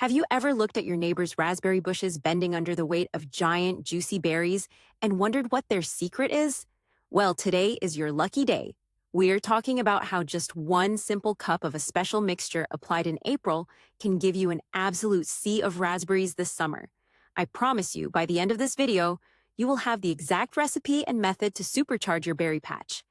Have you ever looked at your neighbor's raspberry bushes bending under the weight of giant, juicy berries and wondered what their secret is? Well, today is your lucky day. We're talking about how just one simple cup of a special mixture applied in April can give you an absolute sea of raspberries this summer. I promise you, by the end of this video, you will have the exact recipe and method to supercharge your berry patch.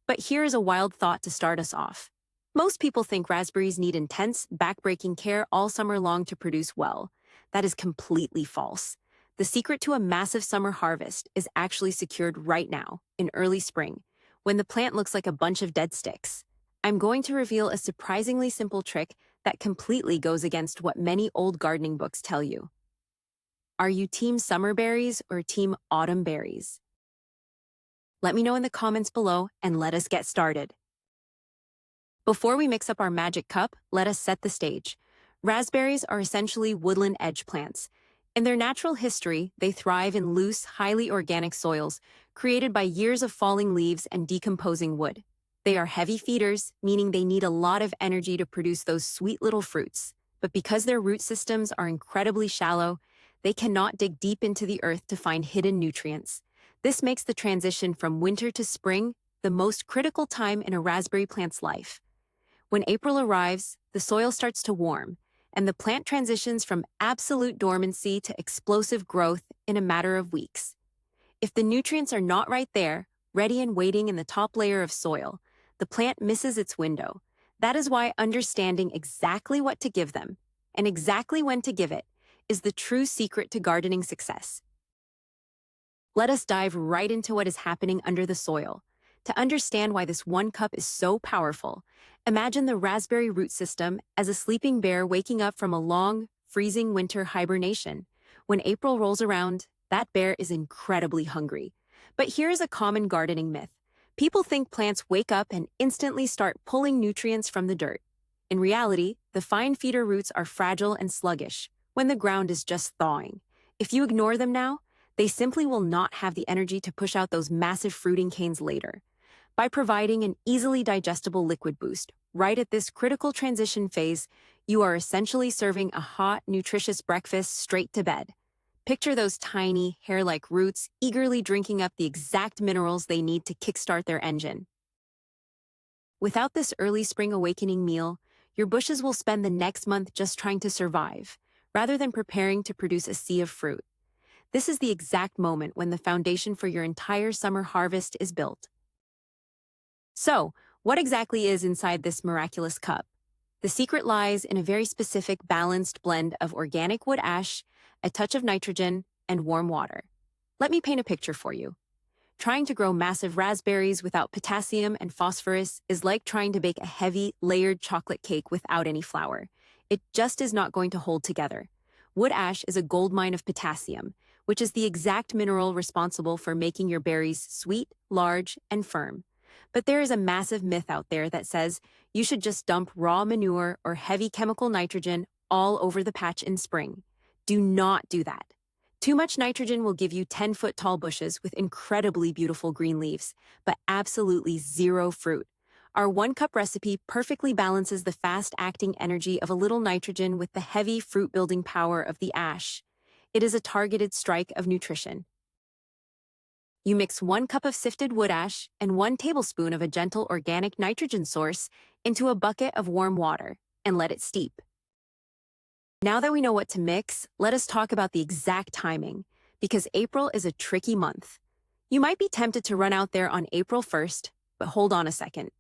But here is a wild thought to start us off. Most people think raspberries need intense, back-breaking care all summer long to produce well. That is completely false. The secret to a massive summer harvest is actually secured right now, in early spring, when the plant looks like a bunch of dead sticks. I'm going to reveal a surprisingly simple trick that completely goes against what many old gardening books tell you. Are you team summer berries or team autumn berries? Let me know in the comments below and let us get started. Before we mix up our magic cup, let us set the stage. Raspberries are essentially woodland edge plants. In their natural history, they thrive in loose, highly organic soils, created by years of falling leaves and decomposing wood. They are heavy feeders, meaning they need a lot of energy to produce those sweet little fruits. But because their root systems are incredibly shallow, they cannot dig deep into the earth to find hidden nutrients. This makes the transition from winter to spring the most critical time in a raspberry plant's life. When April arrives, the soil starts to warm, and the plant transitions from absolute dormancy to explosive growth in a matter of weeks. If the nutrients are not right there, ready and waiting in the top layer of soil, the plant misses its window. That is why understanding exactly what to give them, and exactly when to give it, is the true secret to gardening success. Let us dive right into what is happening under the soil. To understand why this one cup is so powerful, imagine the raspberry root system as a sleeping bear waking up from a long, freezing winter hibernation. When April rolls around, that bear is incredibly hungry. But here is a common gardening myth. People think plants wake up and instantly start pulling nutrients from the dirt. In reality, the fine feeder roots are fragile and sluggish when the ground is just thawing. If you ignore them now, they simply will not have the energy to push out those massive fruiting canes later. By providing an easily digestible liquid boost right at this critical transition phase, you are essentially serving a hot, nutritious breakfast straight to bed. Picture those tiny, hair-like roots eagerly drinking up the exact minerals they need to kickstart their engine. Without this early spring awakening meal, your bushes will spend the next month just trying to survive, rather than preparing to produce a sea of fruit. This is the exact moment when the foundation for your entire summer harvest is built. So, what exactly is inside this miraculous cup? The secret lies in a very specific balanced blend of organic wood ash, a touch of nitrogen, and warm water. Let me paint a picture for you. Trying to grow massive raspberries without potassium and phosphorus is like trying to bake a heavy, layered chocolate cake without any flour. It just is not going to hold together. Wood ash is a goldmine of potassium, which is the exact mineral responsible for making your berries sweet, large, and firm. But there is a massive myth out there that says you should just dump raw manure or heavy chemical nitrogen all over the patch in spring. Do not do that. Too much nitrogen will give you 10-foot-tall bushes with incredibly beautiful green leaves, but absolutely zero fruit. Our one-cup recipe perfectly balances the fast-acting energy of a little nitrogen with the heavy fruit-building power of the ash. It is a targeted strike of nutrition. You mix 1 cup of sifted wood ash and 1 tablespoon of a gentle organic nitrogen source into a bucket of warm water and let it steep. Now that we know what to mix, let us talk about the exact timing, because April is a tricky month. You might be tempted to run out there on April 1st, but hold on a second.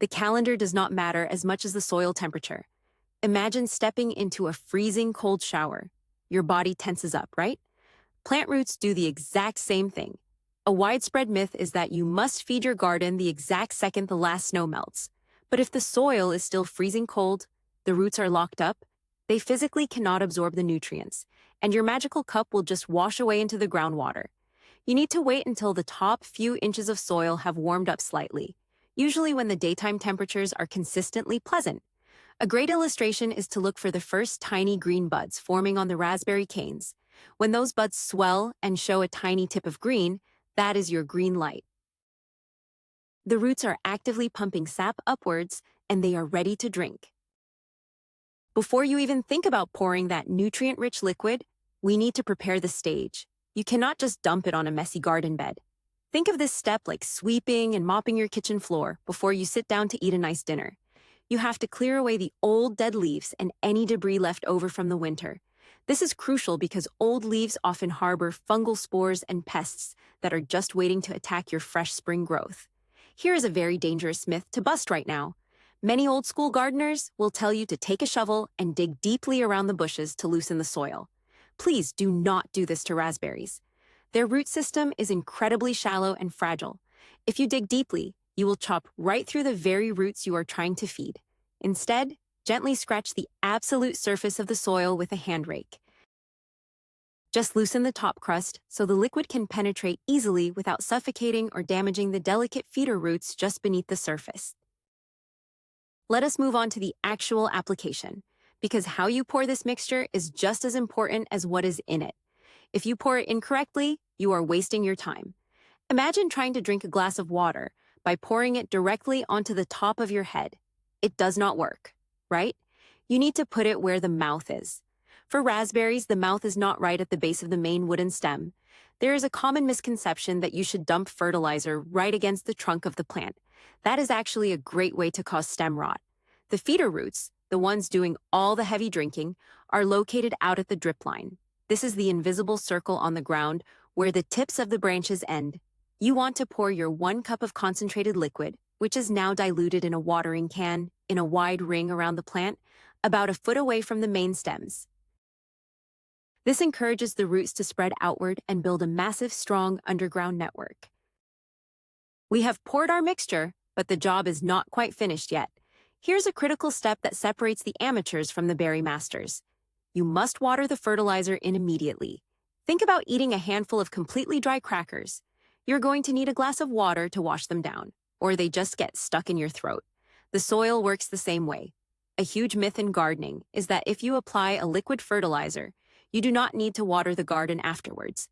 The calendar does not matter as much as the soil temperature. Imagine stepping into a freezing cold shower. Your body tenses up, right? Plant roots do the exact same thing. A widespread myth is that you must feed your garden the exact second the last snow melts. But if the soil is still freezing cold, the roots are locked up, they physically cannot absorb the nutrients, and your magical cup will just wash away into the groundwater. You need to wait until the top few inches of soil have warmed up slightly, usually when the daytime temperatures are consistently pleasant. A great illustration is to look for the first tiny green buds forming on the raspberry canes. When those buds swell and show a tiny tip of green, that is your green light. The roots are actively pumping sap upwards, and they are ready to drink. Before you even think about pouring that nutrient-rich liquid, we need to prepare the stage. You cannot just dump it on a messy garden bed. Think of this step like sweeping and mopping your kitchen floor before you sit down to eat a nice dinner. You have to clear away the old dead leaves and any debris left over from the winter. This is crucial because old leaves often harbor fungal spores and pests that are just waiting to attack your fresh spring growth. Here is a very dangerous myth to bust right now. Many old school gardeners will tell you to take a shovel and dig deeply around the bushes to loosen the soil. Please do not do this to raspberries. Their root system is incredibly shallow and fragile. If you dig deeply, you will chop right through the very roots you are trying to feed. Instead, gently scratch the absolute surface of the soil with a hand rake. Just loosen the top crust so the liquid can penetrate easily without suffocating or damaging the delicate feeder roots just beneath the surface. Let us move on to the actual application, because how you pour this mixture is just as important as what is in it. If you pour it incorrectly, you are wasting your time. Imagine trying to drink a glass of water by pouring it directly onto the top of your head. It does not work, right? You need to put it where the mouth is. For raspberries, the mouth is not right at the base of the main wooden stem. There is a common misconception that you should dump fertilizer right against the trunk of the plant. That is actually a great way to cause stem rot. The feeder roots, the ones doing all the heavy drinking, are located out at the drip line. This is the invisible circle on the ground where the tips of the branches end. You want to pour your 1 cup of concentrated liquid, which is now diluted in a watering can, in a wide ring around the plant, about a foot away from the main stems. This encourages the roots to spread outward and build a massive, strong underground network. We have poured our mixture, but the job is not quite finished yet. Here's a critical step that separates the amateurs from the berry masters. You must water the fertilizer in immediately. Think about eating a handful of completely dry crackers. You're going to need a glass of water to wash them down, or they just get stuck in your throat. The soil works the same way. A huge myth in gardening is that if you apply a liquid fertilizer, you do not need to water the garden afterwards.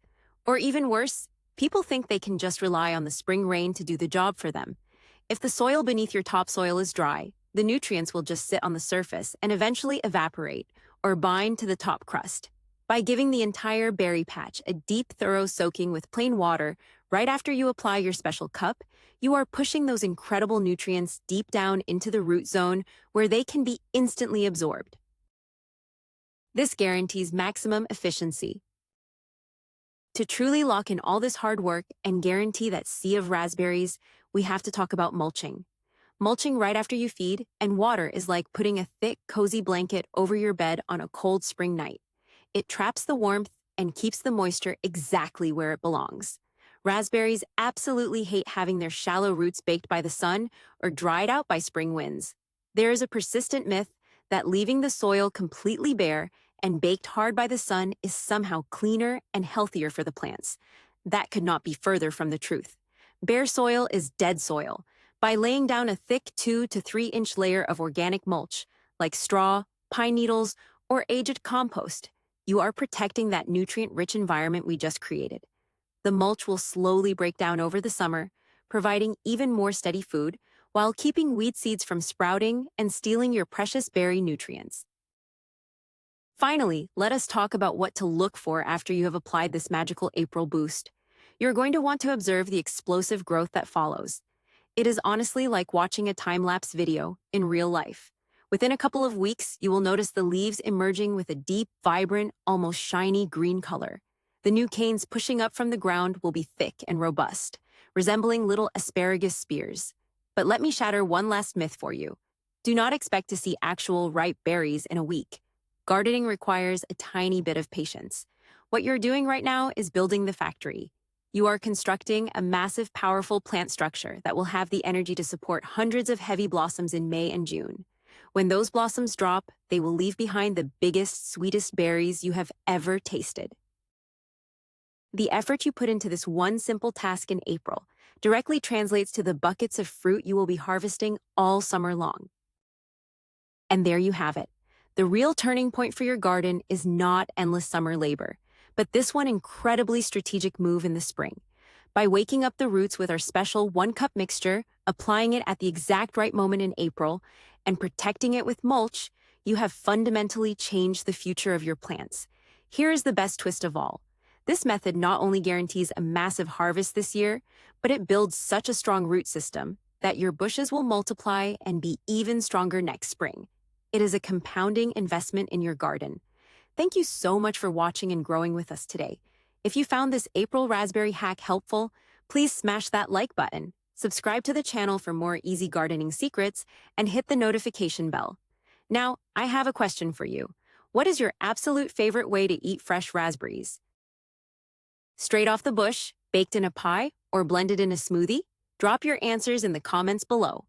Or even worse, people think they can just rely on the spring rain to do the job for them. If the soil beneath your topsoil is dry, the nutrients will just sit on the surface and eventually evaporate or bind to the top crust. By giving the entire berry patch a deep, thorough soaking with plain water right after you apply your special cup, you are pushing those incredible nutrients deep down into the root zone where they can be instantly absorbed. This guarantees maximum efficiency. To truly lock in all this hard work and guarantee that sea of raspberries, we have to talk about mulching. Mulching right after you feed and water is like putting a thick, cozy blanket over your bed on a cold spring night. It traps the warmth and keeps the moisture exactly where it belongs. Raspberries absolutely hate having their shallow roots baked by the sun or dried out by spring winds. There is a persistent myth that leaving the soil completely bare and baked hard by the sun is somehow cleaner and healthier for the plants. That could not be further from the truth. Bare soil is dead soil. By laying down a thick 2 to 3 inch layer of organic mulch, like straw, pine needles, or aged compost, you are protecting that nutrient-rich environment we just created. The mulch will slowly break down over the summer, providing even more steady food, while keeping weed seeds from sprouting and stealing your precious berry nutrients. Finally, let us talk about what to look for after you have applied this magical April boost. You're going to want to observe the explosive growth that follows. It is honestly like watching a time-lapse video in real life. Within a couple of weeks, you will notice the leaves emerging with a deep, vibrant, almost shiny green color. The new canes pushing up from the ground will be thick and robust, resembling little asparagus spears. But let me shatter one last myth for you. Do not expect to see actual ripe berries in a week. Gardening requires a tiny bit of patience. What you're doing right now is building the factory. You are constructing a massive, powerful plant structure that will have the energy to support hundreds of heavy blossoms in May and June. When those blossoms drop, they will leave behind the biggest, sweetest berries you have ever tasted. The effort you put into this one simple task in April directly translates to the buckets of fruit you will be harvesting all summer long. And there you have it. The real turning point for your garden is not endless summer labor, but this one incredibly strategic move in the spring. By waking up the roots with our special 1-cup mixture, applying it at the exact right moment in April, and protecting it with mulch, you have fundamentally changed the future of your plants. Here is the best twist of all. This method not only guarantees a massive harvest this year, but it builds such a strong root system that your bushes will multiply and be even stronger next spring. It is a compounding investment in your garden. Thank you so much for watching and growing with us today. If you found this April raspberry hack helpful, please smash that like button, subscribe to the channel for more easy gardening secrets, and hit the notification bell. Now, I have a question for you. What is your absolute favorite way to eat fresh raspberries? Straight off the bush, baked in a pie, or blended in a smoothie? Drop your answers in the comments below.